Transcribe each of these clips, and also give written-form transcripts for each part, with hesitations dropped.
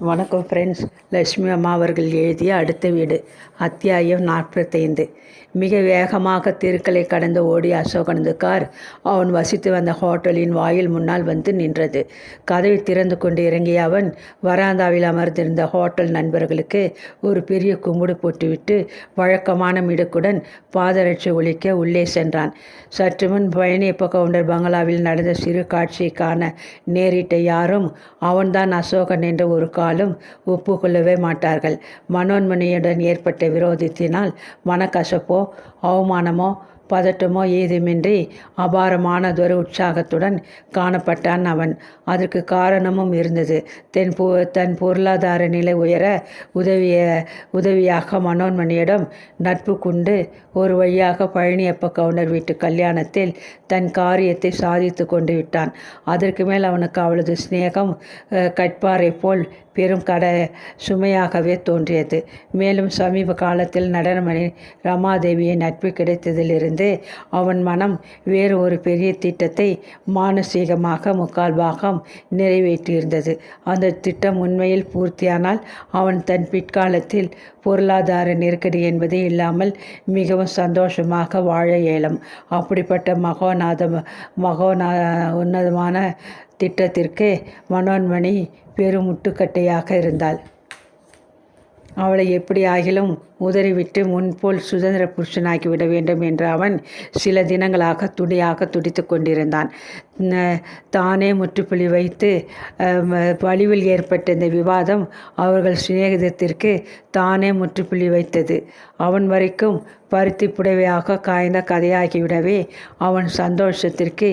வணக்கம் ஃப்ரெண்ட்ஸ். லட்சுமி அம்மா அவர்கள் எழுதிய அடுத்த வீடு, அத்தியாயம் 45. மிக வேகமாக தெருக்களை கடந்து ஓடிய அசோகனது கார் அவன் வசித்து வந்த ஹோட்டலின் வாயில் முன்னால் வந்து நின்றது. கதவை திறந்து கொண்டு இறங்கிய அவன் வராந்தாவில் அமர்ந்திருந்த ஹோட்டல் நண்பர்களுக்கு ஒரு பெரிய கும்பிடு போட்டுவிட்டு வழக்கமான மிடுக்குடன் பாதரட்சை ஒலிக்க உள்ளே சென்றான். சற்று முன் பழனியப்ப கவுண்டர் பங்களாவில் நடந்த சிறு காட்சியை காண நேரிட்ட யாரும் அவன்தான் அசோகன் என்ற ஒரு காலும் ஒப்புக்கொள்ளவே மாட்டார்கள். மனோன்மணியுடன் ஏற்பட்ட விரோதத்தினால் மனக்கசப்போ அவமானமோ பதட்டமோ ஏதுமின்றி அபாரமானதொரு உற்சாகத்துடன் காணப்பட்டான் அவன். அதற்கு காரணமும் இருந்தது. தன் பொருளாதார நிலை உயர உதவியாக மனோன்மணியிடம் நட்பு கொண்டு ஒரு வழியாக பழனியப்ப கவுண்டர் வீட்டு கல்யாணத்தில் தன் காரியத்தை சாதித்து கொண்டு விட்டான். அதற்கு மேல் அவனுக்கு அவளது சிநேகம் கட்பாறை போல் பெரும் சுமையாகவே தோன்றியது. மேலும் சமீப காலத்தில் நடனமணி ரமாதேவியின் நட்பு கிடைத்ததிலிருந்து அவன் மனம் வேறு ஒரு பெரிய திட்டத்தை மானசீகமாக முக்கால் பாகம் நிறைவேற்றியிருந்தது. அந்த திட்டம் உண்மையில் பூர்த்தியானால் அவன் தன் பிற்காலத்தில் பொருளாதார நெருக்கடி என்பதே இல்லாமல் மிகவும் சந்தோஷமாக வாழ இயலும். அப்படிப்பட்ட உன்னதமான திட்டத்திற்கு மனோன்மணி பெரும் முட்டுக்கட்டையாக இருந்தாள். அவளை எப்படி ஆகிலும் உதறிவிட்டு முன்போல் சுதந்திர புருஷனாக்கிவிட வேண்டும் என்று அவன் சில தினங்களாக துடித்து கொண்டிருந்தான். தானே முற்றுப்புள்ளி வைத்து வலிவில் ஏற்பட்ட இந்த விவாதம் அவர்கள் சிநேகிதத்திற்கு தானே முற்றுப்புள்ளி வைத்தது. அவன் வரைக்கும் பருத்தி புடவையாக காய்ந்த கதையாகிவிடவே அவன் சந்தோஷத்திற்கு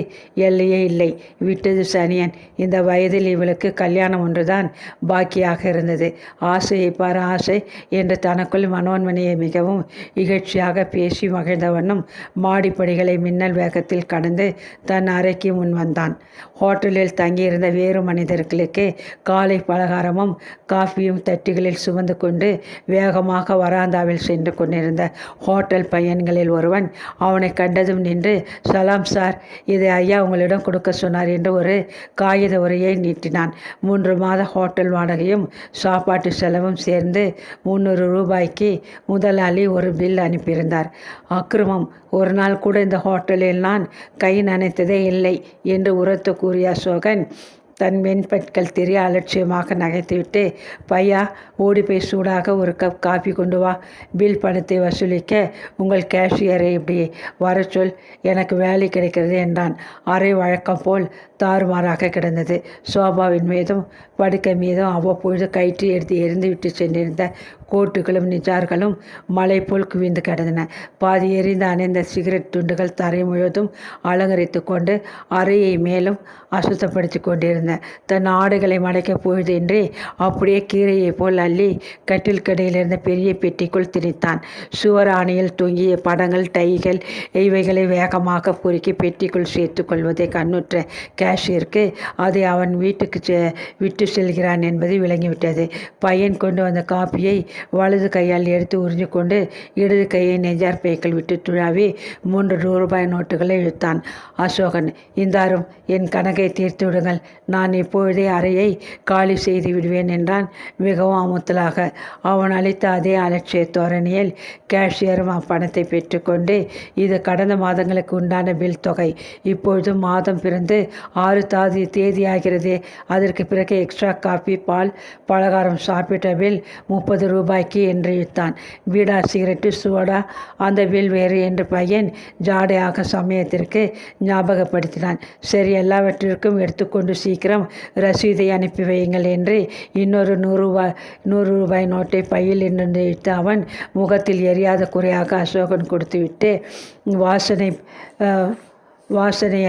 எல்லையே இல்லை. விட்டது சனியன். இந்த வயதில் இவளுக்கு கல்யாணம் ஒன்றுதான் பாக்கியாக இருந்தது. ஆசையை பார் ஆசை என்று தனக்குள் மனோன்மணியை மிகவும் இகழ்ச்சியாக பேசி மகிழ்ந்தவனும் மாடிப்படிகளை மின்னல் வேகத்தில் கடந்து தன் அறைக்கு முன் வந்தான். ஹோட்டலில் தங்கியிருந்த வேறு மனிதர்களுக்கு காலை பலகாரமும் காஃபியும் தட்டிகளில் சுமந்து கொண்டு வேகமாக வராந்தாவில் சென்று கொண்டிருந்த ஹோட்டல் பையன்களில் ஒருவன் அவனை கண்டதும் நின்று, சலாம் சார், இதை ஐயா உங்களிடம் கொடுக்க சொன்னார் என்று ஒரு காகித உரையை நீட்டினான். 3 மாத ஹோட்டல் வாடகையும் சாப்பாட்டு செலவும் சேர்ந்து 300 ரூபாய்க்கு முதலாளி ஒரு பில் அனுப்பியிருந்தார். அக்கிரமம், ஒரு நாள் கூட இந்த ஹோட்டலில் நான் கை நனைத்ததே இல்லை என்று உரத்து கூறிய அசோகன் தன் வெண்பற்கள் தெரிய அலட்சியமாக நகைத்துவிட்டு, பையா, ஓடி போய் சூடாக ஒரு கப் காஃபி கொண்டு வா. பில் பணத்தை வசூலிக்க உங்கள் கேஷியரை இப்படி வர சொல், எனக்கு வேலை கிடைக்கிறது என்றான். அறை வழக்கம் போல் தாறுமாறாக கிடந்தது. சோபாவின் மீதும் படுக்கை மீதும் அவ்வப்பொழுது கயிற்று எடுத்து எரிந்துவிட்டு சென்றிருந்த கோட்டுகளும் நிஜார்களும் மலை போல் குவிந்து கிடந்தன. பாதி எரிந்து அணைந்த சிகரெட் துண்டுகள் தரை முழுவதும் அலங்கரித்து கொண்டு அறையை மேலும் அசுத்தப்படுத்தி கொண்டிருந்த தன் ஆடைகளை மடைக்க பொழுதின்றி அப்படியே கீரையை போல் அள்ளி கட்டில் கடையிலிருந்த பெரிய பெட்டிக்குள் திணித்தான். சுவர் ஆணையில் தொங்கிய படங்கள், டைகள் இவைகளை வேகமாக பொறுக்கி பெட்டிக்குள் சேர்த்து கொள்வதை கண்ணுற்ற கேஷியருக்கு அதை அவன் வீட்டுக்கு விட்டு செல்கிறான் என்பது விளங்கிவிட்டது. பையன் கொண்டு வந்த காப்பியை வலது கையால் எடுத்து உறிஞ்சு கொண்டு இடது கையை நெஞ்சார் பைக்கில் விட்டு துழாவி 3 ரூபாய் நோட்டுகளை இழுத்தான். அசோகன், இந்தாரும், என் கணக்கை தீர்த்து விடுங்கள், நான் இப்பொழுதே அறையை காலி செய்து விடுவேன் என்றான் மிகவும் அமுத்தலாக. அவன் அளித்த அதே அலட்சிய தோரணியில் கேஷியரும் அப்பணத்தை பெற்றுக்கொண்டு, இது கடந்த மாதங்களுக்கு உண்டான பில் தொகை, இப்பொழுது மாதம் பிறந்து 6 தேதியாகிறது, அதற்கு பிறகு எக்ஸ்ட்ரா காஃபி, பால், பலகாரம் சாப்பிட்ட பில் 30 ரூபாய்க்கு என்று இழுத்தான். பீடா, சிகரெட்டு, சோடா, அந்த பில் வேறு என்று பையன் ஜாடையாக சமயத்திற்கு ஞாபகப்படுத்தினான். சரி, எல்லாவற்றிற்கும் எடுத்துக்கொண்டு சீக்கிரம் ரசீதை அனுப்பி வையுங்கள் என்று இன்னொரு 100 ரூபாய் நோட்டை பையில் இருந்து இழுத்து அவன் முகத்தில் எரியாத குறையாக அசோகன் கொடுத்துவிட்டு வாசனை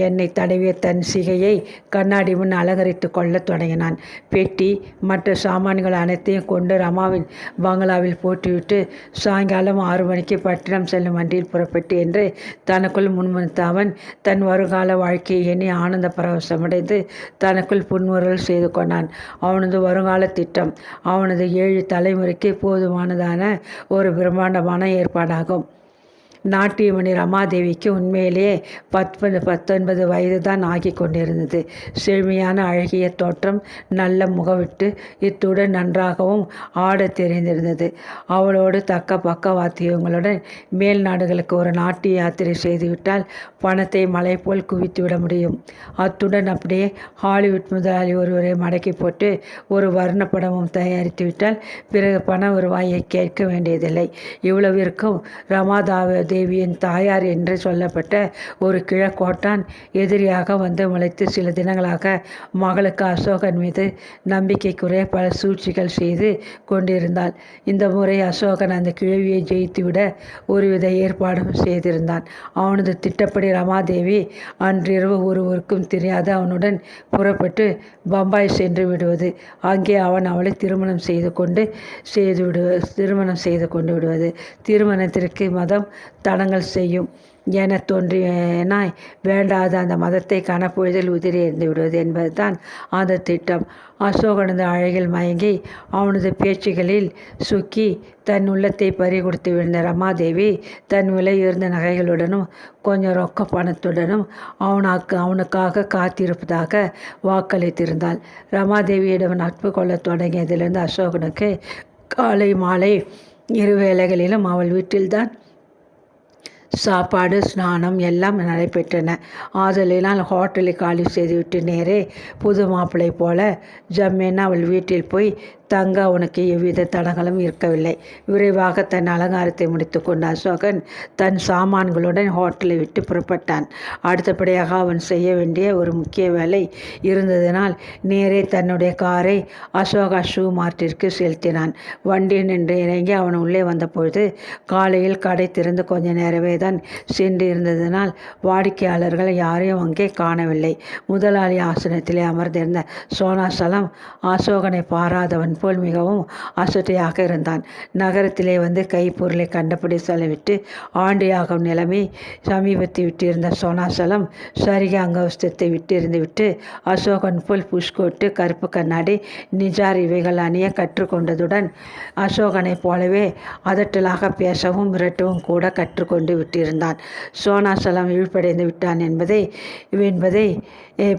எண்ணெய் தடவிய தன் சிகையை கண்ணாடி முன் அலங்கரித்து கொள்ள தொடங்கினான். பெட்டி மற்ற சாமான்கள் அனைத்தையும் கொண்டு ரமாவின் பங்களாவில் போட்டுவிட்டு சாயங்காலம் 6 மணிக்கு பட்டினம் செல்லும் வண்டியில் புறப்பட்டு என்று தனக்குள் முன்முனைத்த அவன் தன் வருங்கால வாழ்க்கையை எண்ணி ஆனந்த பரவசமடைந்து தனக்குள் புன்முறுவல் செய்து கொண்டான். அவனது வருங்கால திட்டம் அவனது 7 தலைமுறைக்கு போதுமானதான ஒரு பிரம்மாண்டமான ஏற்பாடாகும். நாட்டியமணி ரமாதேவிக்கு உண்மையிலேயே 19 வயது தான் ஆகி கொண்டிருந்தது. செழுமையான அழகிய தோற்றம், நல்ல முகவிட்டு, இத்துடன் நன்றாகவும் ஆடத் தெரிந்திருந்தது. அவளோடு தக்க பக்கவாத்தியங்களுடன் மேல் நாடுகளுக்கு ஒரு நாட்டிய யாத்திரை செய்துவிட்டால் பணத்தை மலை போல் குவித்துவிட முடியும். அத்துடன் அப்படியே ஹாலிவுட் முதலாளி ஒருவரை மடக்கி போட்டு ஒரு வர்ண படமும் தயாரித்துவிட்டால் பிறகு பண வருவாயை கேட்க வேண்டியதில்லை. இவ்வளவிற்கும் ரமாதேவியின் தாயார் என்று சொல்லப்பட்ட ஒரு கிழக்கோட்டான் எதிரியாக வந்து முளைத்து சில தினங்களாக மகளுக்கு அசோகன் மீது நம்பிக்கைக்குரிய பல சூழ்ச்சிகள் செய்து கொண்டிருந்தாள். இந்த முறை அசோகன் அந்த கிழவியை ஜெயித்துவிட ஒருவித ஏற்பாடும் செய்திருந்தான். அவனது திட்டப்படி ரமாதேவி அன்றிரவு ஒருவருக்கும் தெரியாது அவனுடன் புறப்பட்டு பம்பாய் சென்று விடுவது. அங்கே அவன் அவளை திருமணம் செய்து கொண்டு விடுவது. திருமணத்திற்கு மதம் தடங்கல் செய்யும் என தோன்றினாய் வேண்டாத அந்த மதத்தை கனப்பொழுதில் உதிரி எறிந்து விடுவது என்பதுதான் அந்த திட்டம். அசோகனது அழகில் மயங்கி அவனது பேச்சுகளில் சுக்கி தன் உள்ளத்தை பறிகொடுத்து விழுந்த ரமாதேவி தன் விலையுயர்ந்த நகைகளுடனும் கொஞ்சம் ரொக்க பணத்துடனும் அவனுக்காக காத்திருப்பதாக வாக்களித்திருந்தாள். ரமாதேவியிடம் நட்பு கொள்ளத் தொடங்கியதிலிருந்து அசோகனுக்கு காலை மாலை இரு வேளைகளிலும் அவள் வீட்டில்தான் சாப்பாடு, ஸ்நானம் எல்லாம் நடைபெற்றன. ஆதலினால் ஹோட்டலை காலி செய்துவிட்டு நேரே புது மாப்பிள்ளை போல ஜம்மென அவள் வீட்டில் போய் தங்க அவனுக்கு எவ்வித தடங்களும் இருக்கவில்லை. விரைவாக தன் அலங்காரத்தை முடித்து கொண்ட அசோகன் தன் சாமான்களுடன் ஹோட்டலை விட்டு புறப்பட்டான். அடுத்தபடியாக அவன் செய்ய வேண்டிய ஒரு முக்கிய வேலை இருந்ததினால் நேரே தன்னுடைய காரை அசோகா ஷூ மார்ட்டிற்கு செலுத்தினான். வண்டி நின்று இறங்கி அவன் உள்ளே வந்தபொழுது காலையில் கடை திறந்து கொஞ்ச நேரமே தான் சென்று இருந்ததினால் வாடிக்கையாளர்கள் யாரையும் அங்கே காணவில்லை. முதலாளி ஆசனத்திலே அமர்ந்திருந்த சோனாசலம் அசோகனை பாராதவன் போல் மிகவும் அசட்டையாக இருந்தான். நகரத்திலே வந்து கைப்பொருளை கண்டபடி செலவிட்டு ஆண்டியாகும் நிலைமை சமீபத்தை விட்டிருந்த சோனாசலம் சரிக அங்கவஸ்தத்தை விட்டு அசோகன் போல் புஷ்கோட்டு, கருப்பு கண்ணாடி, நிஜார் இவைகள் அணிய கற்றுக்கொண்டதுடன் அசோகனைப் போலவே அதட்டலாக பேசவும் மிரட்டவும் கூட கற்றுக்கொண்டு விட்டிருந்தான். சோனாசலம் இழிப்படைந்து விட்டான் என்பதை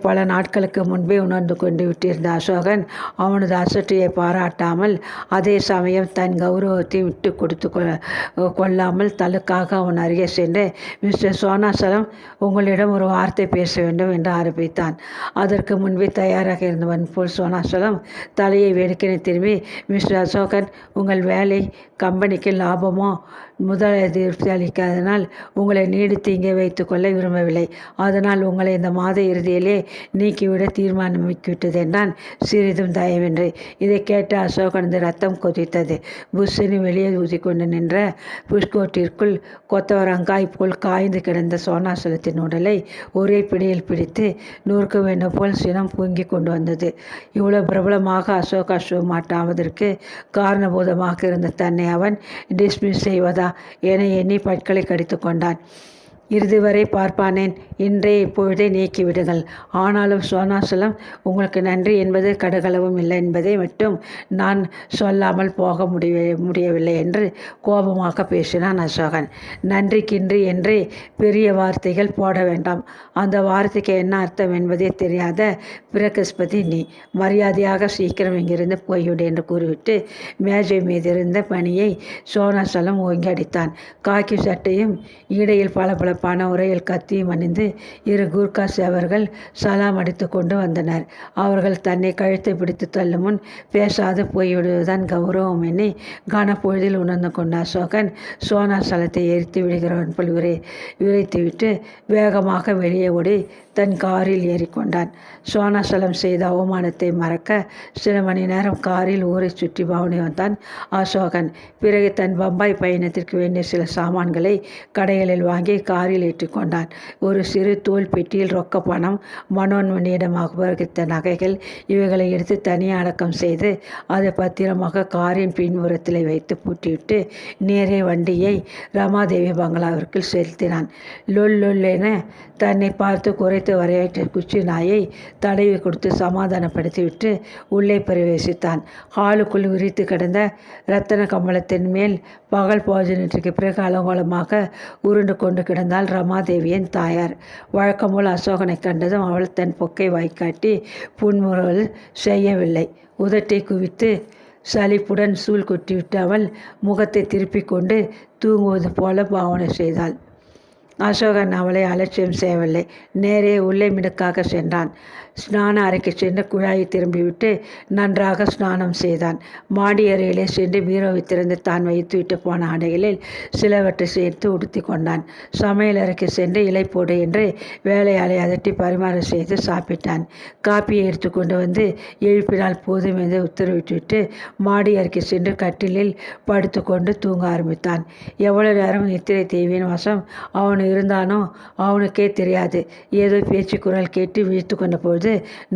பல நாட்களுக்கு முன்பே உணர்ந்து கொண்டு விட்டிருந்த அசோகன் அவனது அசட்டையை பாராட்டாமல் அதே சமயம் தன் கௌரவத்தை விட்டு கொடுத்து கொள்ளாமல் தலுக்காக அவன் அருகே சென்று, மிஸ்டர் சோனாசலம், உங்களிடம் ஒரு வார்த்தை பேச வேண்டும் என்று ஆரம்பித்தான். அதற்கு முன்பே தயாராக இருந்தவன் போல் சோனாசலம் தலையை வேடிக்கை திரும்பி, மிஸ்டர் அசோகன், உங்கள் வேலை கம்பெனிக்கு லாபமோ முதலீடு அளிக்காதனால் உங்களை நீடித்து இங்கே வைத்துக்கொள்ள விரும்பவில்லை. அதனால் உங்களை இந்த மாத இறுதியிலே நீக்கிவிட தீர்மானமிக்கிவிட்டது என்றான் சிறிதும் தயவின்றி. இதை கேட்ட அசோகனது ரத்தம் கொதித்தது. புஷ்ஷினி வெளியே ஊதிக்கொண்டு நின்ற புஷ்கோட்டிற்குள் கொத்தவரங்காய் போல் காய்ந்து கிடந்த சோனாசலத்தின் உடலை ஒரே பிடியில் பிடித்து நூறுக்க வேண்டும் போல் சினம் பொங்கி கொண்டு வந்தது. இவ்வளவு பிரபலமாக அசோகா ஷோ மாட்டாவதற்கு காரணபூதமாக இருந்த தன்னை அவன் டிஸ்மிஸ் செய்வதா என எண்ணி பற்களை கடித்து கொண்டான். இறுதி வரை பார்ப்பானேன், இன்றைய இப்பொழுதே நீக்கிவிடுங்கள். ஆனாலும் சோனாசலம், உங்களுக்கு நன்றி என்பது கடுகளவும் இல்லை என்பதை மட்டும் நான் சொல்லாமல் போக முடியவில்லை என்று கோபமாக பேசினான் அசோகன். நன்றிக்கின்றி என்று பெரிய வார்த்தைகள் போட வேண்டாம். அந்த வார்த்தைக்கு என்ன அர்த்தம் என்பதே தெரியாத பிரகஸ்பதி நீ. மரியாதையாக சீக்கிரம் இங்கிருந்து போய்விடு என்று கூறிவிட்டு மேஜை மீதிருந்த பணியை சோனாசலம் ஓங்கி அடித்தான். காக்கி சட்டையும் இடையில் பல உரையில் கத்தியும் அணிந்து இரு கூர்கா சேவர்கள் சலாம் அடித்து கொண்டு வந்தனர். அவர்கள் தன்னை கழுத்தை பிடித்து தள்ளும் முன் பேசாது போய்விடுவதுதான் கௌரவம் எண்ணி கனப்பொழுதில் உணர்ந்து கொண்ட அசோகன் சோனாசலத்தை எரித்து விடுகிறவன் போல் விரைத்துவிட்டு வேகமாக வெளியே ஓடி தன் காரில் ஏறிக்கொண்டான். சோனாசலம் செய்த அவமானத்தை மறக்க சில மணி நேரம் காரில் ஊரை சுற்றி பவனி வந்தான் அசோகன். பிறகு தன் பம்பாய் பயணத்திற்கு வேண்டிய சில சாமான்களை கடைகளில் வாங்கி காரில் காரில் ஏற்றிக்கொண்டான். ஒரு சிறு தோல் பெட்டியில் ரொக்க பணம், மனோன்மணியிடம் அபகரித்த நகைகள் இவைகளை எடுத்து தனியாக அடக்கம் செய்து அதை பத்திரமாக காரின் பின்புறத்தில் வைத்து பூட்டிவிட்டு நேரே வண்டியை ரமாதேவி பங்களாவிற்கு செலுத்தினான். லொல் லொல் என தன்னை பார்த்து குறைத்து வரையாற்ற குச்சி நாயை தடவி கொடுத்து சமாதானப்படுத்திவிட்டு உள்ளே பிரவேசித்தான். ஹாலுக்குள் விரித்து கிடந்த இரத்தன கம்பளத்தின் மேல் பகல் போஜனத்திற்கு பிறகு அலங்கோலமாக உருண்டு கொண்டு கிடந்தாள் ரமாதேவியின் தாயார். வழக்கம்போல் அசோகனை கண்டதும் அவள் தன் பொக்கை வாய்க்காட்டி புன்முறுவல் செய்யவில்லை. உதட்டை குவித்து சலிப்புடன் சூழ் கொட்டிவிட்டு அவள் முகத்தை திருப்பிக் கொண்டு தூங்குவது போல பாவனை செய்தாள். அசோகன் அவளை அலட்சியம் செய்யவில்லை. நேரே உள்ளே மினுக்காக சென்றான். ஸ்நான அறைக்கு சென்று குழாயை திரும்பிவிட்டு நன்றாக ஸ்நானம் செய்தான். மாடி அறையிலே சென்று பீரோவை திறந்து தான் வைத்துவிட்டு போன ஆடைகளில் சிலவற்றை சேர்த்து உடுத்தி கொண்டான். சமையல் அறைக்கு சென்று இலை போடு என்று வேலையாளை அதட்டி பரிமாற செய்து சாப்பிட்டான். காப்பியை எடுத்துக்கொண்டு வந்து எழுப்பினால் போதும் என்று உத்தரவிட்டுவிட்டு மாடி அறைக்கு சென்று கட்டிலில் படுத்து கொண்டு தூங்க ஆரம்பித்தான். எவ்வளவு நேரம் நித்திரை தேவியின் வசம் அவன் இருந்தானோ அவனுக்கே தெரியாது. ஏதோ பேச்சு குரல் கேட்டு விழித்து கொண்ட பொழுது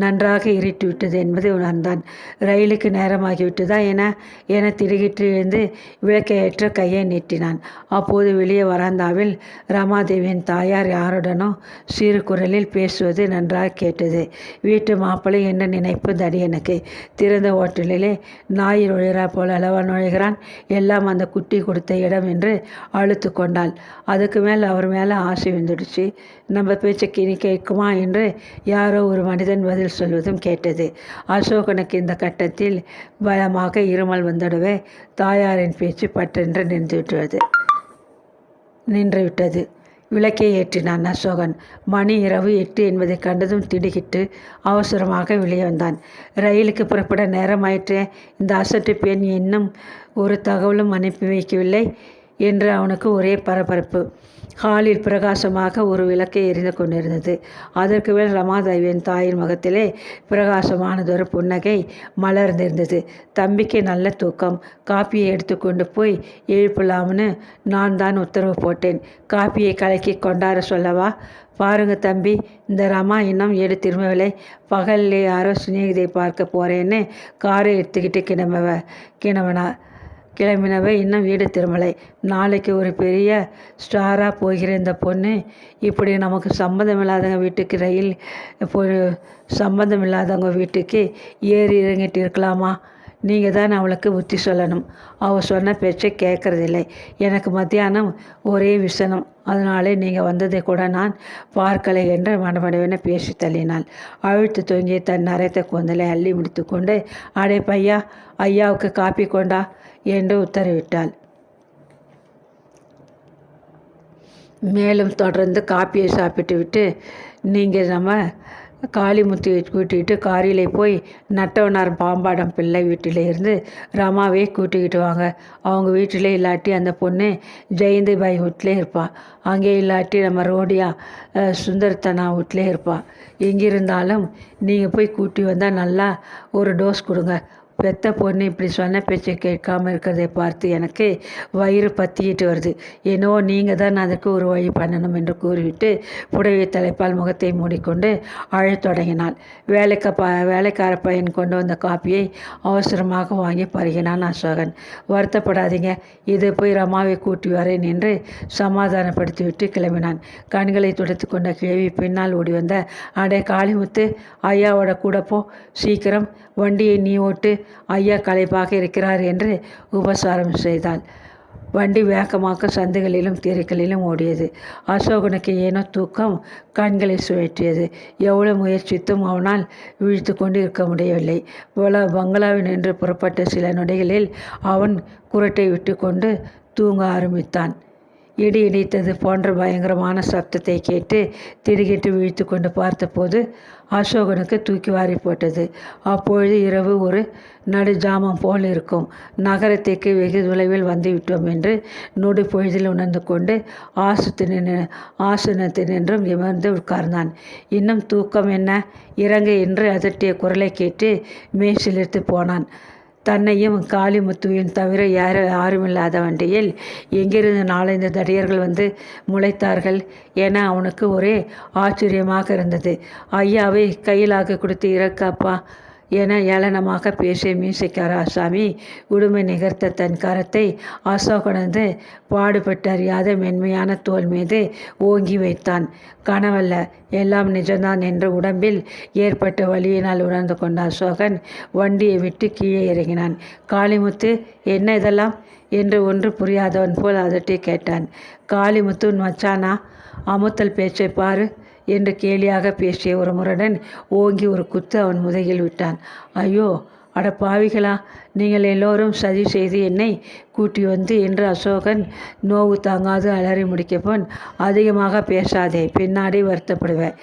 நன்றாக இருட்டிவிட்டது என்பதை உணர்ந்தான். ரயிலுக்கு நேரமாகிவிட்டதா என திடுகிட்டு எழுந்து விளக்கை ஏற்ற கையை நீட்டினான். அப்போது வெளியே வராந்தாவில் ரமாதேவியின் தாயார் யாருடனோ சிறு குரலில் பேசுவது நன்றாக கேட்டது. வீட்டு மாப்பிள்ளை என்ன நினைப்பு தடியனுக்கு? திறந்த ஓட்டலிலே நாய் நுழைகிறா போல அளவா நுழைகிறான். எல்லாம் அந்த குட்டி கொடுத்த இடம் என்று அழுத்து கொண்டாள். அதுக்கு மேல் அவர் மேலே ஆசை வந்துடுச்சு. நம்ம பேச்சைக்கு இனி கேட்குமா என்று யாரோ ஒரு மனிதன் பதில் சொல்வதும் கேட்டது. அசோகனுக்கு இந்த கட்டத்தில் பயமாக இருமல் வந்திடவே தாயாரின் பேச்சு பட்டென்று நின்றுவிட்டது. விளக்கை ஏற்றினான் அசோகன். மணி இரவு 8 என்பதை கண்டதும் திடுகிட்டு அவசரமாக வெளியே வந்தான். ரயிலுக்கு புறப்பட நேரமாயிற்றே, இந்த அசட்டு பெண் இன்னும் ஒரு தகவலும் அனுப்பி வைக்கவில்லை என்று அவனுக்கு ஒரே பரபரப்பு. ஹாலில் பிரகாசமாக ஒரு விளக்கை எரிந்து கொண்டிருந்தது. அதற்கு மேல் ரமாதேவியின் தாயின் முகத்திலே பிரகாசமானதொரு புன்னகை மலர்ந்திருந்தது. தம்பிக்கு நல்ல தூக்கம். காப்பியை எடுத்துக்கொண்டு போய் எழுப்பலாம்னு நான் தான் உத்தரவு போட்டேன். காப்பியை கலக்கி கொண்டார சொல்லவா? பாருங்க தம்பி, இந்த ரமா இன்னும் ஏடு திரும்பவில்லை. பகலில் யாரோ சிநேகிதை பார்க்க போகிறேன்னு காரை எடுத்துக்கிட்டு கிளம்பினவை இன்னும் வீடு திரும்பலை. நாளைக்கு ஒரு பெரிய ஸ்டாராக போகிற இந்த பொண்ணு இப்படி நமக்கு சம்மந்தமில்லாதவங்க வீட்டுக்கு ரயில் சம்மந்தமில்லாதவங்க வீட்டுக்கு ஏறி இறங்கிட்டு இருக்கலாமா? நீங்கள் தான் அவளுக்கு புத்தி சொல்லணும். அவள் சொன்ன பேச்சை கேட்கறதில்லை. எனக்கு மத்தியானம் ஒரே விசனம். அதனாலே நீங்கள் வந்ததை கூட நான் பார்க்கலை என்று மடமடவென பேசி தள்ளினாள். அழுத்து தொங்கிய தன் நரைத்த கூந்தலை அள்ளி முடித்து கொண்டு அடே பையா, ஐயாவுக்கு காப்பி கொண்டா என்று உத்தரவிட்டாள். மேலும் தொடர்ந்து காப்பியை சாப்பிட்டு விட்டு நீங்கள் நம்ம காளிமுத்தியை கூட்டிகிட்டு காரிலே போய் நட்டவனார் பாம்பாடம் பிள்ளை வீட்டில் இருந்து ரமாவே கூட்டிக்கிட்டு வாங்க. அவங்க வீட்டில் இல்லாட்டி அந்த பொண்ணு ஜெயந்தி பாய் வீட்டிலே இருப்பாள். அங்கே இல்லாட்டி நம்ம ரோடியா சுந்தர்தனா வீட்டிலே இருப்பாள். எங்கிருந்தாலும் நீங்கள் போய் கூட்டி வந்தால் நல்லா ஒரு டோஸ் கொடுங்க. பெத்த பொண்ணு இப்படி சொன்ன பேச்சை கேட்காமல் இருக்கிறதை பார்த்து எனக்கு வயிறு பற்றிக்கிட்டு வருது. ஏன்னோ நீங்கள் தான் அதற்கு ஒரு வழி பண்ணணும் என்று கூறிவிட்டு புடவை தலைப்பால் முகத்தை மூடிக்கொண்டு அழத் தொடங்கினாள். வேலைக்கார பையன் கொண்டு வந்த காப்பியை அவசரமாக வாங்கி பருகினான் அசோகன். வருத்தப்படாதீங்க, இதை போய் ரமாவை கூட்டி வரேன் என்று சமாதானப்படுத்திவிட்டு கிளம்பினான். கண்களை துடைத்து கொண்ட கிழவி பின்னால் ஓடி வந்த அடே காளிமுத்து, ஐயாவோட கூட போ, சீக்கிரம் வண்டியை நீ ஓட்டு, ஐயா களைப்பாக இருக்கிறார் என்று உபசாரம் செய்தாள். வண்டி வேகமாக சந்துகளிலும் தெருக்களிலும் ஓடியது. அசோகனுக்கு ஏனோ தூக்கம் கண்களை சுழற்றியது. எவ்வளவு முயற்சித்தும் அவனால் விழித்து கொண்டு இருக்க முடியவில்லை. பங்களாவில் நின்று புறப்பட்ட சில நொடிகளில் அவன் குரட்டை விட்டு கொண்டு தூங்க ஆரம்பித்தான். இடி இடித்தது போன்ற பயங்கரமான சப்தத்தை கேட்டு திடுக்கிட்டு விழித்து கொண்டு பார்த்தபோது அசோகனுக்கு தூக்கி வாரி போட்டது. அப்பொழுது இரவு ஒரு நடுஜாமம் போல் இருக்கும். நகரத்திற்கு வெகு தொலைவில் வந்துவிட்டோம் என்று நொடி பொழுதில் உணர்ந்து கொண்டு ஆசனத்தினின்றும் நிமிர்ந்து உட்கார்ந்தான். இன்னும் தூக்கம் என்ன? இறங்க என்று அதட்டிய குரலை கேட்டு மேய்சிலிருத்து போனான். தன்னையும் காளிமுத்துவையும் தவிர யாருமில்லாத வண்டியில் எங்கிருந்து 4-5 தடியர்கள் வந்து முளைத்தார்கள் என அவனுக்கு ஒரே ஆச்சரியமாக இருந்தது. ஐயாவை கையிலாக கொடுத்து இறக்கப்பா என ஏளனமாக பேசிய மீசைக்கார ஆசாமி உடுமை நிகர்த்த தன் கரத்தை அசோகனது பாடுபட்டறியாத மென்மையான தோல் மீது ஓங்கி வைத்தான். கனவல்ல, எல்லாம் நிஜம்தான் என்று உடம்பில் ஏற்பட்ட வலியினால் உணர்ந்து கொண்ட அசோகன் வண்டியை விட்டு கீழே இறங்கினான். காளிமுத்து, என்ன இதெல்லாம் என்று ஒன்று புரியாதவன் போல் அதட்டி கேட்டான். காளிமுத்து மச்சானா, அமுத்தல் பேச்சை பாரு என்று கேலியாக பேசிய ஒரு முரடன் ஓங்கி ஒரு குத்து அவன் முதுகில் விட்டான். ஐயோ, அட பாவிகளா, நீங்கள் எல்லோரும் சதி செய்து என்னை கூட்டி வந்து என்று அசோகன் நோவு தாங்காது அலறி முடிக்கப்போன், அதிகமாக பேசாதே, பின்னாடி வருத்தப்படுவேன்.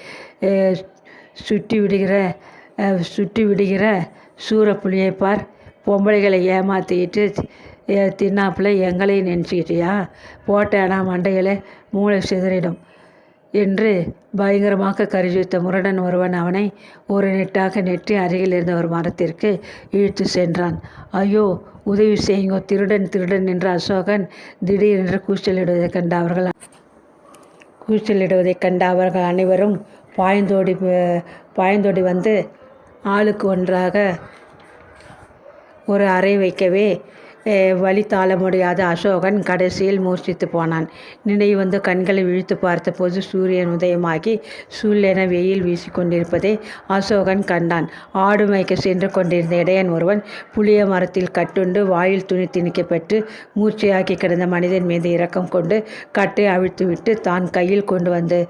சுட்டி விடுகிற சூரப்புலியை பார், பொம்பளைகளை ஏமாற்றிக்கிட்டு தின்னாப்பில் எங்களையும் நினச்சிக்கிட்டியா? போட்டேனா மண்டைகளை மூளை சிதறிடும் என்று பயங்கரமாக கரிஜித்த முரடன் ஒருவன் அவனை ஒரு நெட்டாக நெட்டி அருகில் இருந்த ஒரு மரத்திற்கு இழுத்து சென்றான். ஐயோ, உதவி செய்யுங்கோ, திருடன் திருடன் என்று அசோகன் திடீரென்று கூச்சலிடுவதைக் கண்ட அவர்கள் அனைவரும் பாய்ந்தோடி வந்து ஆளுக்கு ஒன்றாக ஒரு அறை வைக்கவே வழி தாழ முடியாத அசோகன் கடைசியில் மூர்ச்சித்து போனான். நினைவு வந்து கண்களை விழித்து பார்த்தபோது சூரியன் உதயமாகி சூழென வெயில் வீசிக்கொண்டிருப்பதை அசோகன் கண்டான். ஆடு மேய்க்க சென்று கொண்டிருந்த இடையன் ஒருவன் புளிய மரத்தில் கட்டுண்டு வாயில் துணி திணிக்கப்பட்டு மூர்ச்சையாக்கி கிடந்த மனிதன் மீது இரக்கம் கொண்டு கட்டை அவிழ்த்துவிட்டு தான் கையில் கொண்டு வந்து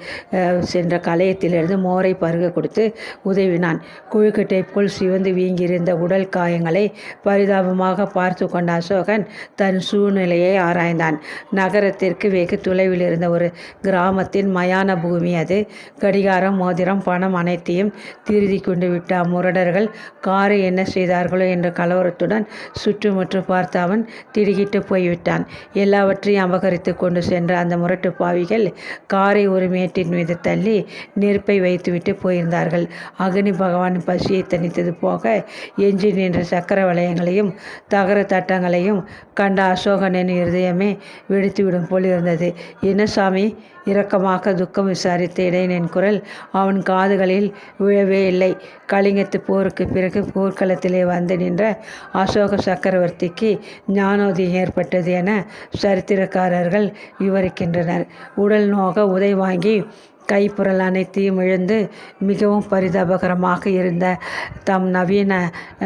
சென்ற கலையத்திலிருந்து மோரை பருக கொடுத்து உதவினான். கொழுக்கட்டை போல் சிவந்து வீங்கியிருந்த உடல் காயங்களை பரிதாபமாக பார்த்து கொண்ட அசோகன் தன் சூழ்நிலையை ஆராய்ந்தான். நகரத்திற்கு வெகு தொலைவில் இருந்த ஒரு கிராமத்தின் மயான பூமி அது. கடிகாரம், மோதிரம், பணம் அனைத்தையும் திருதி கொண்டு விட்ட அம்முரடர்கள் காரை என்ன செய்தார்களோ என்ற கலவரத்துடன் சுற்றுமுற்றும் பார்த்து அவன் திடுக்கிட்டு போய்விட்டான். எல்லாவற்றையும் அபகரித்து கொண்டு சென்ற அந்த முரட்டு பாவிகள் காரை ஒரு மேட்டின் மீது தள்ளி நெருப்பை வைத்துவிட்டு போயிருந்தார்கள். அக்னி பகவான் பசியை தணித்தது போக எஞ்சி நின்ற சக்கர வளையங்களையும் தகர தட்டங்களையும் கண்ட அசோகனின் இருதயமே வெடித்துவிடும் போல் இருந்தது. என்ன சாமி? இரக்கமாக துக்கம் விசாரித்த இடையனின் குரல் அவன் காதுகளில் விழவே இல்லை. கலிங்கத்து போருக்கு பிறகு போர்க்களத்திலே வந்து நின்ற அசோக சக்கரவர்த்திக்கு ஞானோதயம் ஏற்பட்டது என சரித்திரக்காரர்கள் விவரிக்கின்றனர். உடல் நோக உதை வாங்கி கைப்புறல் அனைத்தையும் இழந்து மிகவும் பரிதாபகரமாக இருந்த தம் நவீன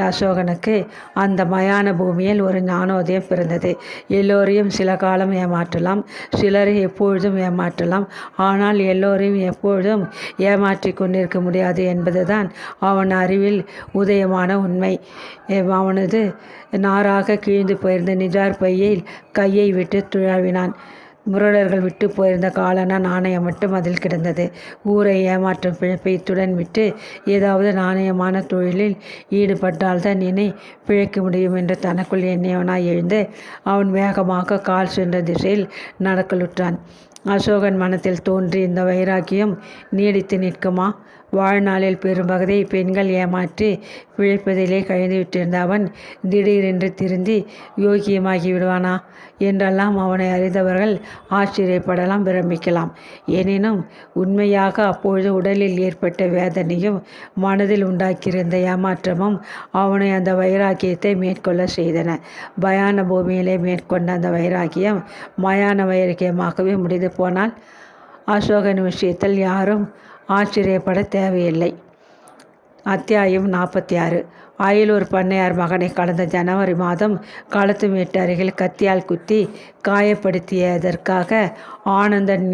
அசோகனுக்கு அந்த மயான பூமியில் ஒரு ஞானோதயம் பிறந்தது. எல்லோரையும் சில காலம் ஏமாற்றலாம், சிலரை எப்பொழுதும் ஏமாற்றலாம், ஆனால் எல்லோரையும் எப்பொழுதும் ஏமாற்றி கொண்டிருக்க முடியாது என்பதுதான் அவன் அறிவில் உதயமான உண்மை. அவனது நாராக கிழிந்து போயிருந்த நிஜார் பையில் கையை விட்டு துழாவினான். முரடர்கள் விட்டு போயிருந்த காலனா நாணயம் மட்டும் அதில் கிடந்தது. ஊரை ஏமாற்றும் பிழைப்பை இத்துடன் விட்டு ஏதாவது நாணயமான தொழிலில் ஈடுபட்டால்தான் என்னை பிழைக்க முடியும் என்று தனக்குள் எண்ணியவனாய் எழுந்து அவன் வேகமாக கால் சென்ற திசையில் நடக்கலுற்றான். அசோகன் மனத்தில் தோன்றி இந்த வைராக்கியம் நீடித்து நிற்குமா? வாழ்நாளில் பெரும்பகுதியை பெண்கள் ஏமாற்றி பிழைப்பதிலே கழிந்துவிட்டிருந்த அவன் திடீரென்று திருந்தி யோகியமாகி விடுவானா என்றெல்லாம் அவனை அறிந்தவர்கள் ஆச்சரியப்படலாம், பிரமிக்கலாம். எனினும் உண்மையாக அப்பொழுது உடலில் ஏற்பட்ட வேதனையும் மனதில் உண்டாக்கியிருந்த ஏமாற்றமும் அவனை அந்த வைராக்கியத்தை மேற்கொள்ள செய்தன. பயான பூமியிலே மேற்கொண்ட அந்த வைராக்கியம் மயான வைராக்கியமாகவே முடிந்து போனால் அசோகன் விஷயத்தில் யாரும் ஆச்சரியப்பட தேவையில்லை. அத்தியாயம் 46. அயலூர் பண்ணையார் மகனை கடந்த ஜனவரி மாதம் களத்து மேட்டு அருகில் கத்தியால் குத்தி காயப்படுத்தியதற்காக ஆனந்தன்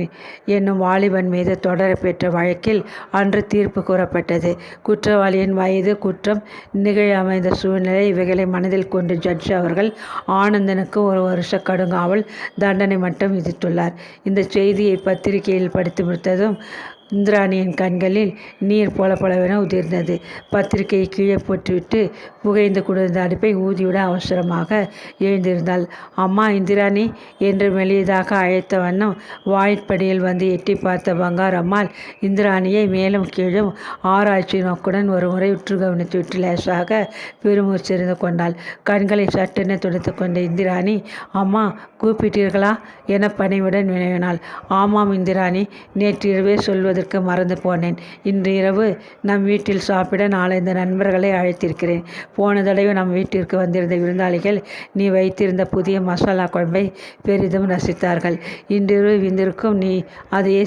என்னும் வாலிபன் மீது தொடரப்பெற்ற வழக்கில் அன்று தீர்ப்பு கூறப்பட்டது. குற்றவாளியின் வயது, குற்றம் நிகழ அமைந்த சூழ்நிலை இவைகளை மனதில் கொண்டு ஜட்ஜ் அவர்கள் ஆனந்தனுக்கு 1 வருஷ கடுங்காவல் தண்டனை மட்டும் விதித்துள்ளார். இந்த செய்தியை பத்திரிகையில் படித்து முடித்ததும் இந்திராணியின் கண்களில் நீர் பொலவென உதிர்ந்தது. பத்திரிகையை கீழே போட்டுவிட்டு புகைந்து குளிர்ந்த அடுப்பை ஊதிவிட அவசரமாக எழுந்திருந்தாள். அம்மா இந்திராணி என்று மெல்லியதாக அழைத்த வண்ணம் வாயிற்படியில் வந்து எட்டி பார்த்த பங்காரம்மாள் இந்திராணியை மேலும் கீழும் ஆராய்ச்சி நோக்குடன் ஒருமுறை உற்று கவனித்துவிட்டு லேசாக பெருமூச்சிருந்து கொண்டாள். கண்களை சட்டென துடைத்து கொண்ட இந்திராணி, அம்மா கூப்பிட்டீர்களா என பணிவுடன் வினவினாள். ஆமாம் இந்திராணி, நேற்றிரவே சொல்வதற்கு மறந்து போனேன். இன்று இரவு நம் வீட்டில் சாப்பிட 4-5 நண்பர்களை அழைத்திருக்கிறேன். போன தடவை நம் வீட்டிற்கு வந்திருந்த விருந்தாளிகள் நீ வைத்திருந்த புதிய மசாலா குழம்பை பெரிதும் ரசித்தார்கள். இன்றிரவு விருந்திற்கும் நீ அதையே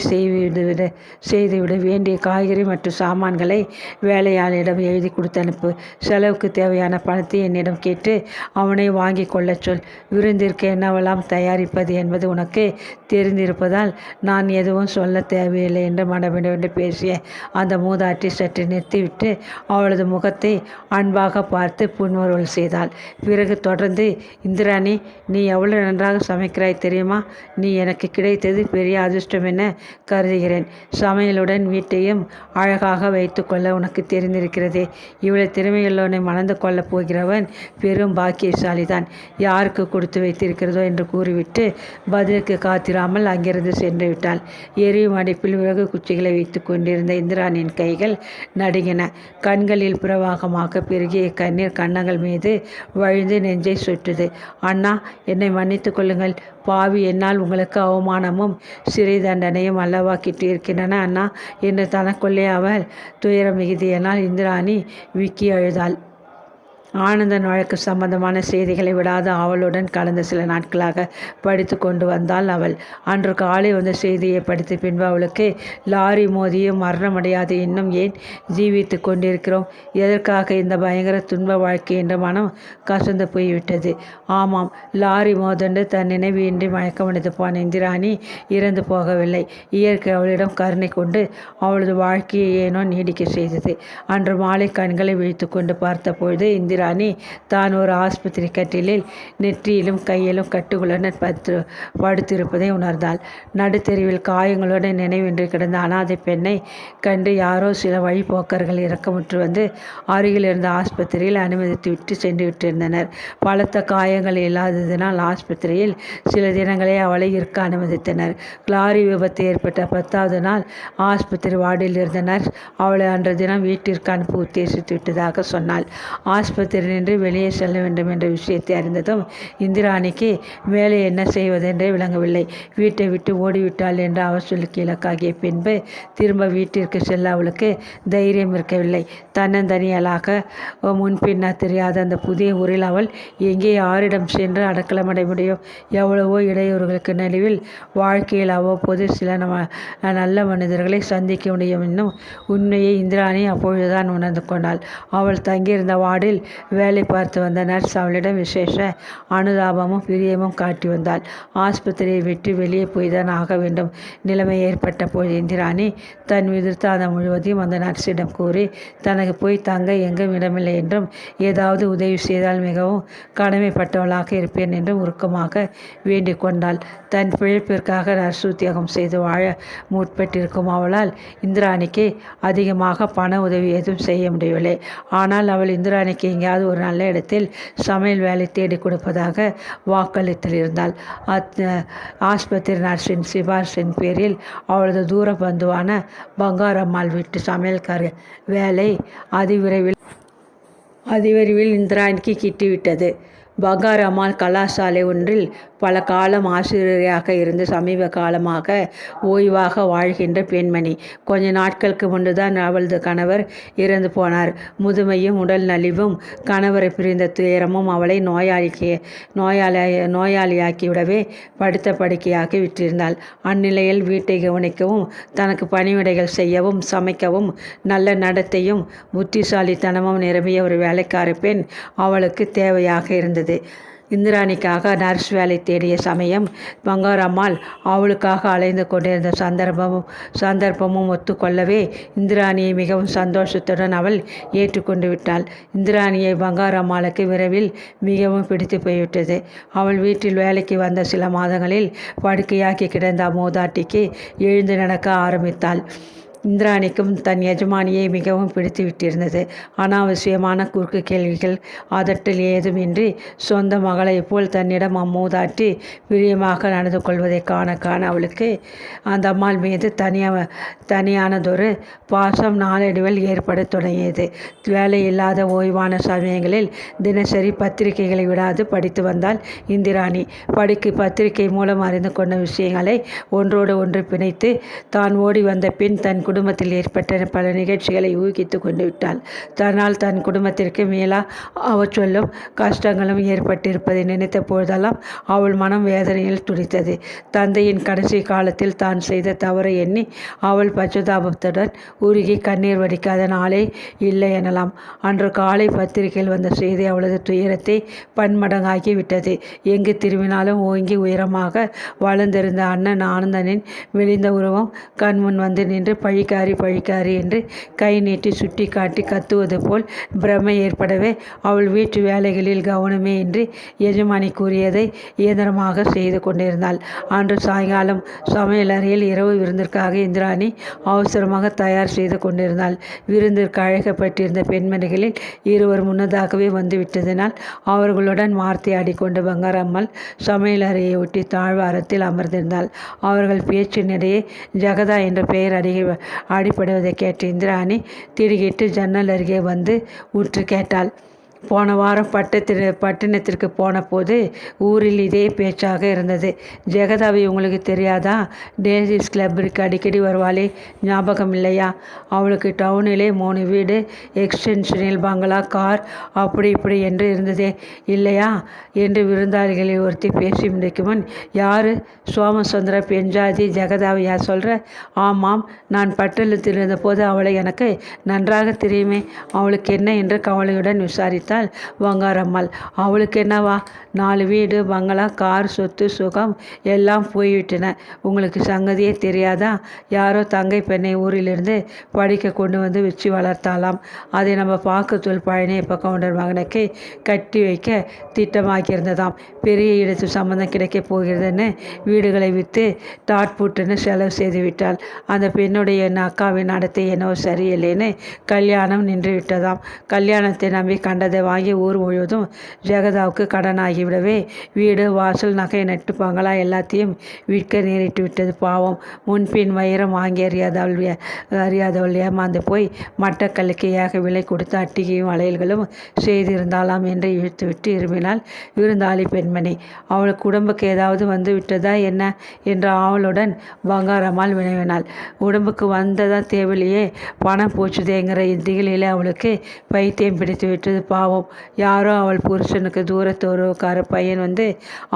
செய்துவிட வேண்டிய காய்கறி மற்றும் சாமான்களை வேலையாளிடம் எழுதி கொடுத்து அனுப்பு. செலவுக்கு தேவையான பணத்தை என்னிடம் கேட்டு அவனை வாங்கி கொள்ளச் சொல். விருந்திற்கு என்னவெல்லாம் தயாரிப்பது என்பது உனக்கு தெரிந்திருப்பதால் நான் எதுவும் சொல்ல தேவையில்லை என்று மனமிடவென்று பேசிய அந்த மூதாட்டி சற்று நிறுத்திவிட்டு அவளது முகத்தை அன்பாக பார்த்து புன்முறுவல் செய்தாள். பிறகு தொடர்ந்து, இந்திராணி, நீ எவ்வளவு நன்றாக சமைக்கிறாய் தெரியுமா? நீ எனக்கு கிடைத்தது பெரிய அதிர்ஷ்டம் என கருதுகிறேன். சமையலுடன் வீட்டையும் அழகாக வைத்து கொள்ள உனக்கு தெரிந்திருக்கிறதே. இவ்வளவு திறமையுள்ளவனை மணந்து கொள்ளப் போகிறவன் பெரும் பாக்கியசாலிதான். யாருக்கு கொடுத்து வைத்திருக்கிறதோ என்று கூறிவிட்டு பதிலுக்கு காத்திராமல் அங்கிருந்து சென்று விட்டாள். எரியும் அடுப்பில் விறகு குச்சிகளை வைத்து கொண்டிருந்த இந்திராணியின் கைகள் நடுங்கின. கண்களில் பிரவாகமாக பெருகிய கண்ணீர் கன்னங்கள் மீது வழிந்து நெஞ்சை சுட்டுது. அண்ணா, என்னை மன்னித்து கொள்ளுங்கள். பாவி, என்னால் உங்களுக்கு அவமானமும் சிறை தண்டனையும் அல்லவா கிட்டியிருக்கின்றன அண்ணா என்று தனக்குள்ளே அவள் துயர மிகுதியினால் இந்திராணி விக்கி அழுதாள். ஆனந்தன் வழக்கு சம்பந்தமான செய்திகளை விடாத அவளுடன் கடந்த சில நாட்களாக படித்து கொண்டு வந்தாள் அவள். அன்று காலை வந்த செய்தியை படித்த பின்பு அவளுக்கு லாரி மோதியும் மரணமடையாது இன்னும் ஏன் ஜீவித்து கொண்டிருக்கிறோம், எதற்காக இந்த பயங்கர துன்ப வாழ்க்கை என்ற மனம் கசந்து போய்விட்டது. ஆமாம், லாரி மோதண்டு தன் நினைவின்றி மயக்கமடைந்து போன இந்திராணி இறந்து போகவில்லை. இயற்கை அவளிடம் கருணை கொண்டு அவளது வாழ்க்கையை ஏனோ நீடிக்க செய்தது. அன்று மாலை கண்களை விழித்து கொண்டு பார்த்த பொழுது இந்திராணி தான் ஒரு ஆஸ்பத்திரி கட்டிலில் நெற்றியிலும் கையிலும் கட்டுகளுடன் படுத்திருப்பதை உணர்ந்தாள். நடுத்தெருவில் காயங்களுடன் நினைவின்றி கிடந்த அனாதை பெண்ணை கண்டு யாரோ சில வழிபோக்கர்கள் இறக்கமுற்று வந்து அருகில் இருந்த ஆஸ்பத்திரியில் அனுமதித்து விட்டு சென்று விட்டிருந்தனர். பலத்த காயங்கள் இல்லாததினால் ஆஸ்பத்திரியில் சில தினங்களே அவளை இருக்க அனுமதித்தனர். லாரி விபத்து ஏற்பட்ட 10வது நாள் ஆஸ்பத்திரி வார்டில் இருந்த நர்ஸ் அவளை அன்று தினம் வீட்டிற்கு அனுப்ப உத்தேசித்து விட்டதாக சொன்னாள். ஆஸ்பத்திரி நின்று வெளியே செல்ல வேண்டும் என்ற விஷயத்தை அறிந்ததும் இந்திராணிக்கு மேலே என்ன செய்வதென்றே விளங்கவில்லை. வீட்டை விட்டு ஓடிவிட்டாள் என்ற அவசலுக்கு இலக்காகிய பின்பு திரும்ப வீட்டிற்கு செல்ல அவளுக்கு தைரியம் இருக்கவில்லை. தன்னந்தனியலாக முன்பின்ன தெரியாத அந்த புதிய ஊரில் அவள் எங்கே யாரிடம் சென்று அடக்கலமடை முடியும்? எவ்வளவோ இடையூறுகளுக்கு நடுவில் வாழ்க்கையில் அவ்வப்போது சில நல்ல மனிதர்களை சந்திக்க முடியும் என்னும் உண்மையை இந்திராணி அப்பொழுதுதான் உணர்ந்து கொண்டாள். அவள் தங்கியிருந்த வார்டில் வேலை பார்த்து வந்த நர்ஸ் அவளிடம் விசேஷ அனுதாபமும் பிரியமும் காட்டி வந்தாள். ஆஸ்பத்திரியை விட்டு வெளியே போய்தான் ஆக வேண்டும் நிலைமை ஏற்பட்ட போது இந்திராணி தன் விதிர்த்தாந்தம் முழுவதையும் அந்த நர்ஸிடம் கூறி தனக்கு போய் தங்க எங்கும் இடமில்லை என்றும் ஏதாவது உதவி செய்தால் மிகவும் கடமைப்பட்டவளாக இருப்பேன் என்றும் உருக்கமாக வேண்டிக் கொண்டாள். தன் பிழைப்பிற்காக நர்ஸ் உத்தியோகம் செய்து வாழ முற்பட்டிருக்கும் அவளால் இந்திராணிக்கு அதிகமாக பண உதவி எதுவும் செய்ய முடியவில்லை. ஆனால் அவள் இந்திராணிக்கு எங்கேயாவது ஒரு நல்ல இடத்தில் சமையல் வேலை தேடி கொடுப்பதாக வாக்களித்தில் இருந்தாள். ஆஸ்பத்திரி நர்ஸின் சிபாரிசின் பேரில் அவளது தூர பந்துவான பங்காரம்மாள் வீட்டு சமையல்கார வேலை அதிவிரைவில் இந்திராணிக்கு கிட்டிவிட்டது. பங்காரம்மாள் கலாசாலை ஒன்றில் பல காலம் ஆசிரியராக இருந்து சமீப காலமாக ஓய்வாக வாழ்கின்ற பெண்மணி. கொஞ்ச நாட்களுக்கு முன்புதான் அவளது கணவர் இறந்து போனார். முதுமையும் உடல் நலிவும் கணவரை பிரிந்த துயரமும் அவளை நோயாளியாக்கிவிடவே படுத்த படுக்கையாக்கி விட்டிருந்தாள். அந்நிலையில் வீட்டை கவனிக்கவும் தனக்கு பணிவிடைகள் செய்யவும் சமைக்கவும் நல்ல நடத்தையும் புத்திசாலித்தனமும் நிரம்பிய ஒரு வேலைக்கார பெண் அவளுக்கு தேவையாக இருந்தது. இந்திராணிக்காக நர்ஸ் வேலை தேடிய சமயம் பங்காரம்மாள் அவளுக்காக அலைந்து கொண்டிருந்த சந்தர்ப்பமும் ஒத்துக்கொள்ளவே இந்திராணியை மிகவும் சந்தோஷத்துடன் அவள் ஏற்றுக்கொண்டு விட்டாள். இந்திராணியை பங்காரம்மாளுக்கு விரைவில் மிகவும் பிடித்து போய்விட்டது. அவள் வீட்டில் வேலைக்கு வந்த சில மாதங்களில் படுக்கையாக்கி கிடந்த மூதாட்டிக்கு எழுந்து நடக்க ஆரம்பித்தாள். இந்திராணிக்கும் தன் எஜமானியை மிகவும் பிடித்து விட்டிருந்தது. அனாவசியமான குறுக்கு கேள்விகள் அதட்டல் ஏதுமின்றி சொந்த மகளைப் போல் தன்னிடம் அம்மூதாட்டி பிரியமாக நடந்து கொள்வதை காண காண அவளுக்கு அந்த அம்மாள் மீது தனியானதொரு பாசம் நாளடைவில் ஏற்பட தொடங்கியது. வேலையில்லாத ஓய்வான சமயங்களில் தினசரி பத்திரிகைகளை விடாது படித்து வந்தாள் இந்திராணி. பத்திரிகை மூலம் அறிந்து கொண்ட விஷயங்களை ஒன்றோடு ஒன்று பிணைத்து தான் ஓடி வந்த பின் தன் குடும்பத்தில் ஏற்பட்ட பல நிகழ்ச்சிகளை ஊகித்து கொண்டு விட்டாள். தன்னால் தன் குடும்பத்திற்கு மேலா அவள் சொல்லும் கஷ்டங்களும் ஏற்பட்டிருப்பதை நினைத்த பொழுதெல்லாம் அவள் மனம் வேதனையில் துடித்தது. தந்தையின் கடைசி காலத்தில் தான் செய்த தவறை எண்ணி அவள் பச்சதாபத்துடன் உருகி கண்ணீர் வடிக்காத நாளே இல்லை எனலாம். அன்று காலை பத்திரிகையில் வந்த செய்தி அவளது துயரத்தை பன்மடங்காக்கி விட்டது. எங்கு திரும்பினாலும் ஓங்கி உயரமாக வளர்ந்திருந்த அண்ணன் ஆனந்தனின் மெலிந்த உருவம் கண்முன் வந்து நின்று பழிக்காரி என்று கை நீட்டி சுட்டி காட்டி கத்துவது போல் பிரமை ஏற்படவே அவள் வீட்டு வேலைகளில் கவனமே இன்றி எஜமானி கூறியதை இயந்திரமாக செய்து கொண்டிருந்தாள். அன்று சாயங்காலம் சமையலறையில் இரவு விருந்திற்காக இந்திராணி அவசரமாக தயார் செய்து கொண்டிருந்தாள். விருந்திற்கு அழைக்கப்பட்டிருந்த பெண்மணிகளில் இருவர் முன்னதாகவே வந்துவிட்டதினால் அவர்களுடன் வார்த்தையாடி கொண்டு பங்காரம்மாள் சமையலறையை ஒட்டி தாழ்வாரத்தில் அமர்ந்திருந்தாள். அவர்கள் பேச்சினிடையே ஜெகதா என்ற பெயர் அடிபடுவதை கேட்ட இந்திராணி திடுக்கிட்டு ஜன்னல் அருகே வந்து உற்று கேட்டாள். போன வாரம் பட்டணத்திற்கு போன போது ஊரில் இதே பேச்சாக இருந்தது. ஜெகதாவை உங்களுக்கு தெரியாதா? டேசிஸ் கிளப்பிற்கு அடிக்கடி வருவாளே, ஞாபகம் இல்லையா? அவளுக்கு டவுனிலே 3 வீடு, எக்ஸ்டென்ஷனில் பங்களா, கார், அப்படி இப்படி என்று இருந்ததே இல்லையா என்று விருந்தாளிகளில் ஒருத்தி பேசி முடிக்கும் முன், யாரு? சோமசுந்தர பெண்ஜாதி ஜெகதாவை யார் சொல்கிற? ஆமாம், நான் பட்டணத்தில் இருந்தபோது அவளை எனக்கு நன்றாக தெரியுமே. அவளுக்கு என்ன என்று கவலையுடன் விசாரித்தாள் வங்காரம்மாள். அவளுக்கு என்னவா? 4 வீடு, பங்களா, கார், சொத்து சுகம் எல்லாம் போய்விட்டன. உங்களுக்கு சங்கதியே தெரியாதா? யாரோ தங்கை பெண்ணை ஊரிலிருந்து படிக்க கொண்டு வந்து வச்சு வளர்த்தாலாம். அதை நம்ம பாக்கத்தூள் பழனியப்ப கவுண்டர் மகனுக்கு கட்டி வைக்க திட்டமாக்கியிருந்ததாம். பெரிய இடத்து சம்பந்தம் கிடைக்கப் போகிறதுன்னு வீடுகளை விற்று டாட்புட்டுன்னு செலவு செய்து விட்டாள். அந்த பெண்ணுடைய அக்காவின் நடத்தை என்னவோ சரியில்லைன்னு கல்யாணம் நின்று விட்டதாம். கல்யாணத்தை நம்பி கண்டதை வாங்கி ஊர் முழுவதும் ஜெகதாவுக்கு கடனாகிவிடவே வீடு, வாசல், நகை, நட்டு, பங்களா எல்லாத்தையும் விற்க நேரிட்டு விட்டது. பாவம், முன்பின் வைரம் வாங்கி அறியாதவள் ஏமாந்து போய் மட்டக்கல்லுக்கு ஏக விலை கொடுத்து அட்டிகையும் வளையல்களும் செய்திருந்தாலாம் என்று இழுத்துவிட்டு இருமினாள் விருந்தாளி பெண்மணி. அவளுக்கு உடம்புக்கு ஏதாவது வந்து விட்டதா என்ன என்ற ஆவலுடன் பங்காரம்மாள் வினவினாள். உடம்புக்கு வந்ததா தேவையிலேயே, பணம் போச்சுதேங்கிற திகிலே அவளுக்கு பைத்தியம் பிடித்து விட்டது. பாவம், யாரோ அவள் புருஷனுக்கு தூரத்தோருக்கார பையன் வந்து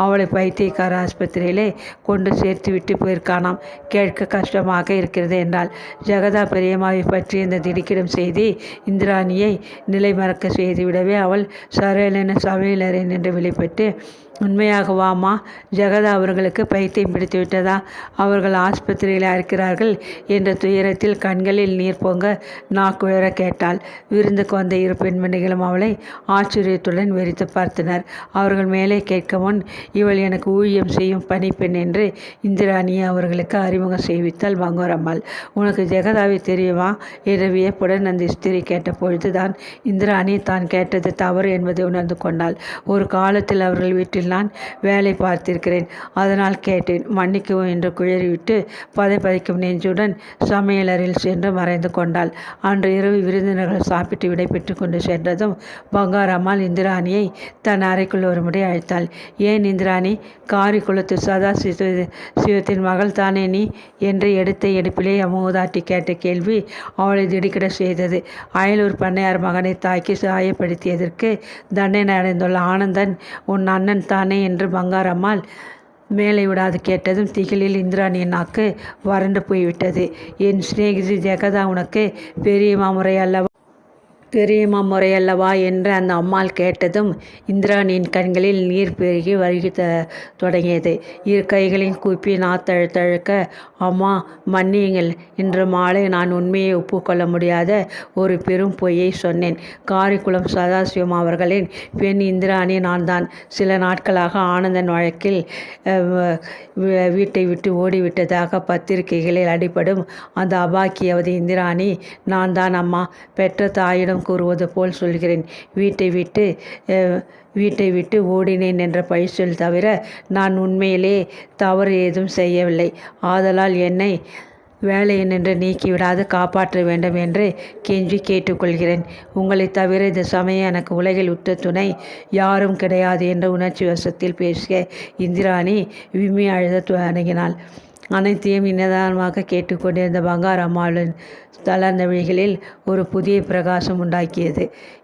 அவளை பைத்தியக்கார ஆஸ்பத்திரியிலே கொண்டு சேர்த்து விட்டு போயிருக்கானாம். கேட்க கஷ்டமாக இருக்கிறது என்றாள். ஜெகதா பெரியம்மாவை பற்றி இந்த திடுக்கிடும் செய்தி இந்திராணியை நிலை மறக்க செய்துவிடவே அவள் சரளென சமையலறை நின்று வெளிப்பட்டு, உண்மையாகவாமா? ஜெகதா அவர்களுக்கு பைத்தியம் பிடித்து விட்டதா? அவர்கள் ஆஸ்பத்திரியில் இருக்கிறார்கள் என்ற துயரத்தில் கண்களில் நீர் பொங்க நாக்குழற கேட்டாள். விருந்துக்கு வந்த 2 பெண்மணிகளும் அவளை ஆச்சரியத்துடன் வெறித்து பார்த்தனர். அவர்கள் மேலே கேட்க முன், இவள் எனக்கு ஊழியம் செய்யும் பணிப்பெண் என்று இந்திராணியை அவர்களுக்கு அறிமுகம் செய்வித்தாள் பங்காரம்மாள். உனக்கு ஜெகதாவை தெரியுமா என்று வியப்புடன் அந்த ஸ்திரீ கேட்ட பொழுதுதான் இந்திராணி தான் கேட்டது தவறு என்பதை உணர்ந்து கொண்டாள். ஒரு காலத்தில் அவர்கள் வீட்டில் நான் வேலை பார்த்திருக்கிறேன், அதனால் கேட்டேன், மன்னிக்கவும் என்று குழறிவிட்டு பதைக்கும் நெஞ்சுடன் சமையலறையில் சென்று மறைந்து கொண்டாள். அன்று இரவு விருந்தினர்கள் சாப்பிட்டு விடை பெற்று கொண்டு சென்றதும் பங்காரம்மாள் இந்திராணியை தன் அறைக்குள் ஒரு முறை அழைத்தாள். ஏன் இந்திராணி, காரிக்குளத்து சதா சிவத்தின் மகள் தானே நீ என்று எடுத்த எடுப்பிலே அம்மூதாட்டி கேட்ட கேள்வி அவளை திடுக்கிட செய்தது. அயலூர் பண்ணையார் மகனை தாக்கி சாயப்படுத்தியதற்கு தண்டனை அடைந்துள்ள ஆனந்தன் உன் அண்ணன் தானே என்று பங்காரம்மாள் மேலே விடாது கேட்டதும் திகிலில் இந்திராணியின் நாக்கு வறண்டு போய்விட்டது. என் சிநேகிதி ஜெகதா உனக்கு பெரிய மாமுறை அல்லவா? பெரியம்மா முறையல்லவா என்று அந்த அம்மாள் கேட்டதும் இந்திராணியின் கண்களில் நீர் பெருகி வருகி தொடங்கியது. இரு கைகளையும் கூப்பி நாத்தழுத்தழுக்க, அம்மா மன்னியுங்கள், இன்று மாலை நான் உண்மையை ஒப்புக்கொள்ள முடியாத ஒரு பெரும் பொய்யை சொன்னேன். காரிக்குளம் சதாசிவம் அவர்களின் பெண் இந்திராணி நான் தான். சில நாட்களாக ஆனந்தன் வழக்கில் வீட்டை விட்டு ஓடிவிட்டதாக பத்திரிகைகளில் அடிபடும் அந்த அபாக்கியவதி இந்திராணி நான் தான் அம்மா. பெற்ற தாயிடம் கூறுவது போல் சொல்கிறேன். வீட்டை விட்டு ஓடினேன் என்ற பழிச்சொல் தவிர நான் உண்மையிலே தவறு ஏதும் செய்யவில்லை. ஆதலால் என்னை வேலையினின்று நீக்கிவிடாது காப்பாற்ற வேண்டும் என்று கெஞ்சி கேட்டுக்கொள்கிறேன். உங்களை தவிர இந்த சமயம் எனக்கு உலகில் உற்ற துணை யாரும் கிடையாது என்று உணர்ச்சி வசத்தில் பேசிய இந்திராணி விம்மி அழுத தொடங்கினாள். அனைத்தையும் நிதானமாக கேட்டுக்கொண்டிருந்த பங்காரம்மாளின் தளர்ந்த விழிகளில் ஒரு புதிய பிரகாசம் உண்டாக்கியது.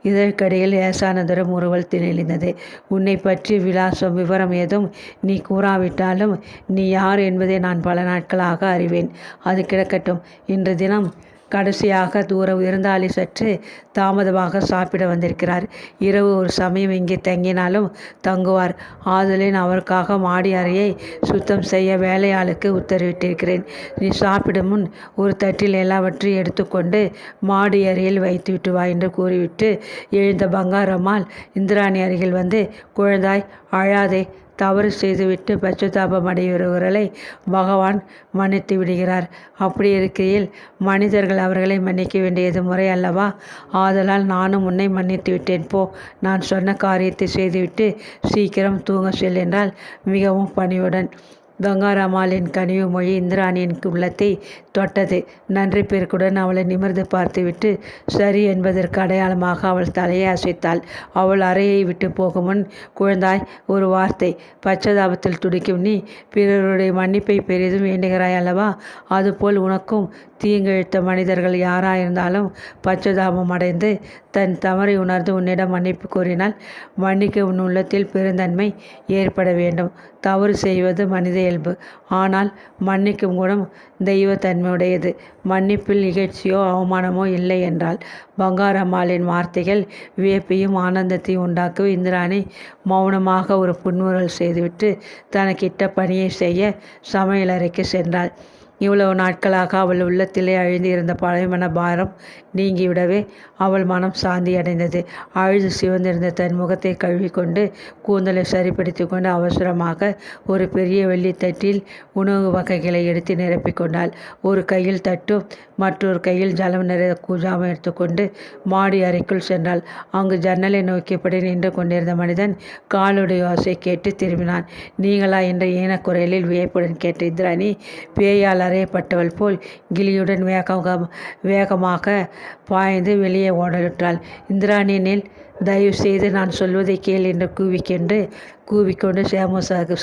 இதற்கிடையில் லேசானதொரு முறுவல் திணிந்தது. உன்னை பற்றி விவரம் ஏதும் நீ கூறாவிட்டாலும் நீ யார் என்பதை நான் பல நாட்களாக அறிவேன். அது கிடக்கட்டும். இன்று தினம் கடைசியாக தூர விருந்தாளி சற்று தாமதமாக சாப்பிட வந்திருக்கிறார். இரவு ஒரு சமயம் இங்கே தங்கினாலும் தங்குவார். ஆதலின் அவருக்காக மாடி அறையை சுத்தம் செய்ய வேலையாளுக்கு உத்தரவிட்டிருக்கிறேன். நீ சாப்பிடும் முன் ஒரு தட்டில் எல்லாவற்றையும் எடுத்துக்கொண்டு மாடி அறையில் வைத்துவிட்டு வா என்று கூறிவிட்டு எழுந்த பங்காரம்மாள் இந்திராணி அருகில் வந்து, குழந்தாய், அழாதே. தவறு செய்துவிட்டு பச்சதாபம் அடைகிறவர்களை பகவான் மன்னித்து விடுகிறார். அப்படி இருக்கையில் மனிதர்கள் அவர்களை மன்னிக்க வேண்டியது முறை அல்லவா? ஆதலால் நானும் உன்னை மன்னித்து விட்டேன். போ, நான் சொன்ன காரியத்தை செய்துவிட்டு சீக்கிரம் தூங்க செல் என்றால் மிகவும் பணிவுடன். கங்காராமாளின் கனிவு மொழி இந்திராணியின் உள்ளத்தை தொட்டது. நன்றி பெருக்குடன் அவளை நிமிர்ந்து பார்த்துவிட்டு சரி என்பதற்கு அடையாளமாக அவள் தலையை அசைத்தாள். அவள் அறையை விட்டு போகும் முன், குழந்தாய், ஒரு வார்த்தை. பச்சதாபத்தில் துடிக்கும் நீ பிறருடைய மன்னிப்பை பெரிதும் வேண்டுகிறாய் அல்லவா? அதுபோல் உனக்கும் தீங்கிழைத்த மனிதர்கள் யாராயிருந்தாலும் பச்சதாபம் அடைந்து தன் தவறை உணர்ந்து உன்னிடம் மன்னிப்பு கோரினால் மன்னிக்க உன் உள்ளத்தில் பெருந்தன்மை ஏற்பட வேண்டும். தவறு செய்வது மனித இயல்பு. ஆனால் மன்னிக்கும் குணம் தெய்வத்தன்மையுடையது. மன்னிப்பில் இகழ்ச்சியோ அவமானமோ இல்லை என்றால். பங்காரம்மாளின் வார்த்தைகள் வியப்பையும் ஆனந்தத்தையும் உண்டாக்கவே இந்திராணி மௌனமாக ஒரு புன்முறுவல் செய்துவிட்டு தனக்கிட்ட பணியை செய்ய சமையலறைக்கு சென்றாள். இவ்வளவு நாட்களாக அவள் உள்ளத்திலே அழிந்து இருந்த பழைமன பாரம் நீங்கிவிடவே அவள் மனம் சாந்தி அடைந்தது. அழுது சிவந்திருந்த தன் முகத்தை கழுவிக்கொண்டு கூந்தலை சரிப்படுத்தி கொண்டு அவசரமாக ஒரு பெரிய வெள்ளித்தட்டில் உணவு வகைகளை எடுத்து நிரப்பிக்கொண்டாள். ஒரு கையில் தட்டும் மற்றொரு கையில் ஜலம் நிறைய கூஜாமல் எடுத்துக்கொண்டு மாடி அறைக்குள் சென்றாள். அங்கு ஜன்னலை நோக்கியபடி நின்று கொண்டிருந்த மனிதன் காலுடைய ஓசை கேட்டு திரும்பினான். நீங்களா என்ற ஈனக்குரலில் வியப்புடன் கேட்ட இந்திராணி பேயால் அறையப்பட்டவள் போல் கிளியுடன் வேகமாக பாய்ந்து வெளியே ஓடலுற்றாள். இந்திராணியில் தயவு செய்து நான் சொல்வதை கேள் என்று கூவிக்கொண்டு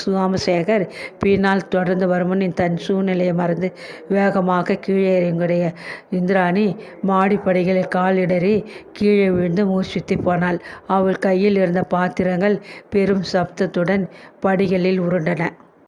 சோமசேகர் பின்னால் தொடர்ந்து வருமுன் தன் சூழ்நிலையை மறந்து வேகமாக கீழே இறங்குடைய இந்திராணி மாடிப்படிகளில் கால் இடறி கீழே விழுந்து மூச்சுத்தி போனாள். அவள் கையில் இருந்த பாத்திரங்கள் பெரும் சப்தத்துடன் படிகளில் உருண்டன.